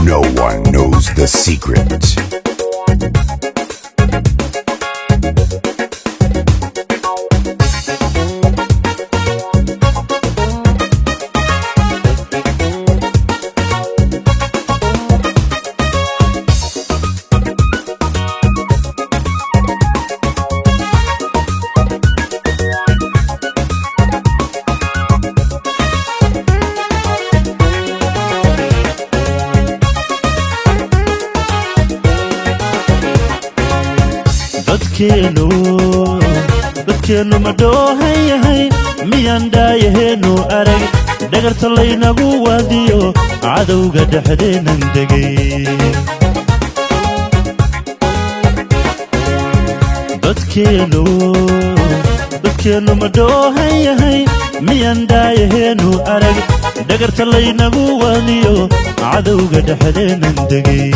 No one knows the secret. dadkeenu ma doohan yahay miyaan dhaayaheennu arag dhagarta laynagu waadiyo cadowga dhexdeennan degay dadkeenu ma doohan yahay miyaan dhaayaheennu arag dhagarta laynagu waadiyo cadowga dhexdeennan degay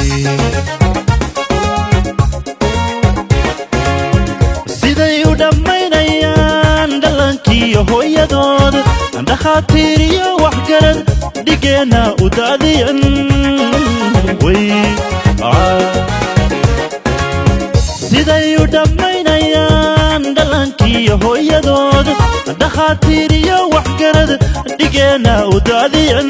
hooyadood dhakhaatiir iyo waxgarad dhigeena u daadiyan siday u dhammaynayaan dhallaankiiyo hooyadood dhakhaatiir iyo waxgarad dhigeena u daadiyan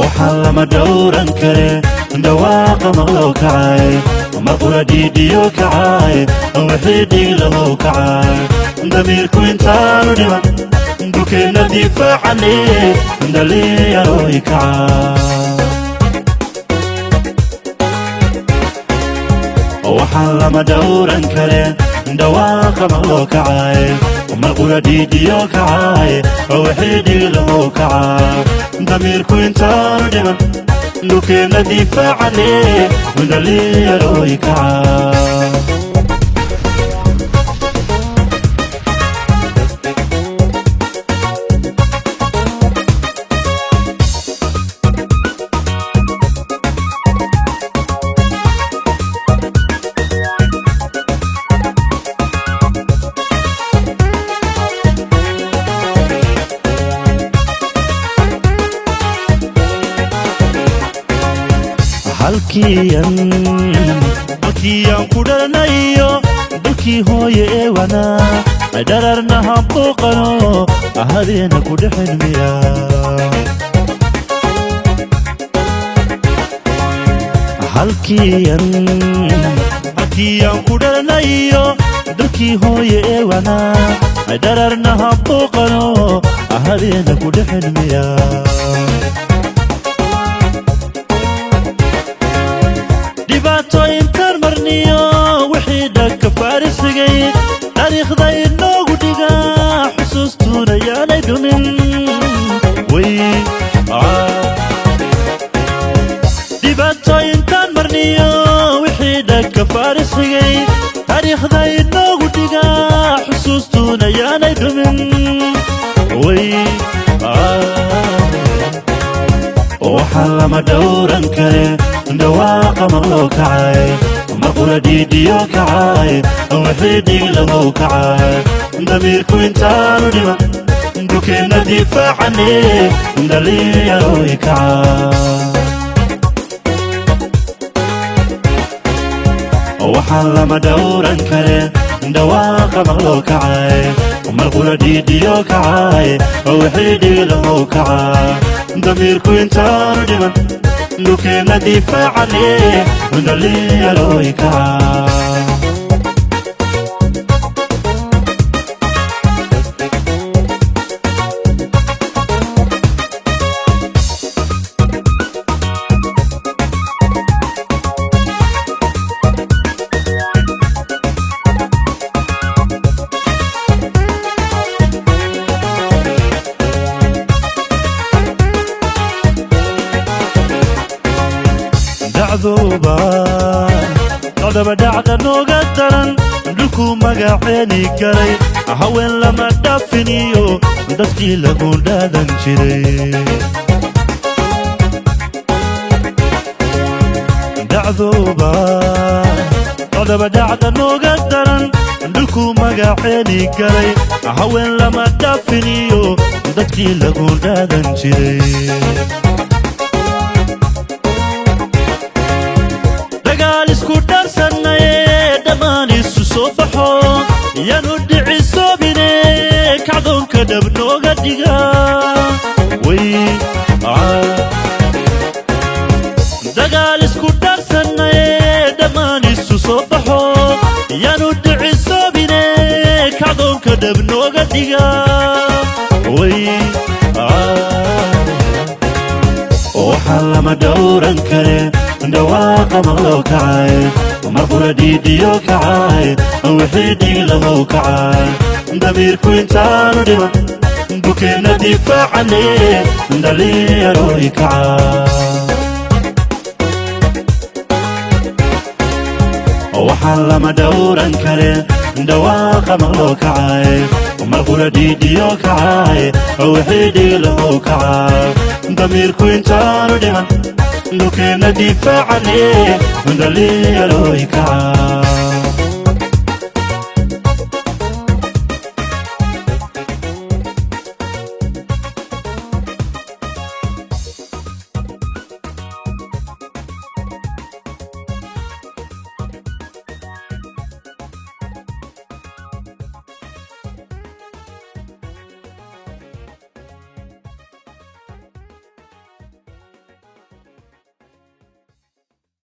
waxaa lama dhowran kare dhawaaqa maqloo kacay maqura dhiidhiyo kacay wixii dhig lahow kacay damiirku intaanu dhiman dhulkeenna difaacane dhalinyarooy kacay waxaan lama dhowran kare dhawaaqa maqloo kacay maqura dhiidhiyo kacay wixii dhig lahow kacay damiirku intaanu dhiman dhulkeenna difaacane dhalinyarooy kacay halkiiyaan ku dhalanayo dalkii hooye ee wanaa dhararna habooqano habeena ku dhexelmiya halkiiyaan ku dhalanayo dalkii hooye ee wanaa dhararna habooqano habeena ku dhexelmiya dhibaatooyinkan marniyo wixii dhagka faarisigay taariikhda inoogu dhiga xusuustuuna yaanay dhumin dhibaatooyinkan marniyo wixii dhagka faarisigay taariikhda inoogu dhiga xusuustuuna yaanay dhumin waxaa lama dhowran kare dhawaaqa maqloo kacay maqura dhiidhiyo kacay wixii dhig lahow kacay damiirku intaanu dhiman dhulkeenna difaacane dhalinyarooy kacay waxaan lama dhowran kare dhawaaqa maqloo kacay maqura dhiidhiyo kacay wixii dhig lahow kacay damiirku intaanu dhiman dhulkeenna difaacane dhalinyarooy kacay qodaba dhacda nooga daran dhulku magaceeni galay haween lama dhaafiniyo dadkii lagu dhaadan jiray qodaba dhacda nooga daran dhulku magaceeni galay haween lama dhaafiniyo dadkii lagu dhaadan jiray dagaal isku dhaarsanay dhammaan isu soo baxo yaanu dhicisoobine kacdoonka dhab nooga dhiga way dagaal isku dhaarsanay dhammaan isu soo baxo yaanu dhicisoobine kacdoonka dhab nooga dhiga way waxaan lama dhowran kare dhawaaqa maqloo kacay marqura dhiidhiyo kacay wixii dhig lahow kacay damiirku intaanu dhiman bukeenna difaacane dhalinyarooy kacay waxaan lama dhowran kare dhawaaqa maqloo kacay marqura dhiidhiyo kacay wixii dhig lahow kacay damiirku intaanu dhiman bukeenna difaacane dhalinyarooy kacay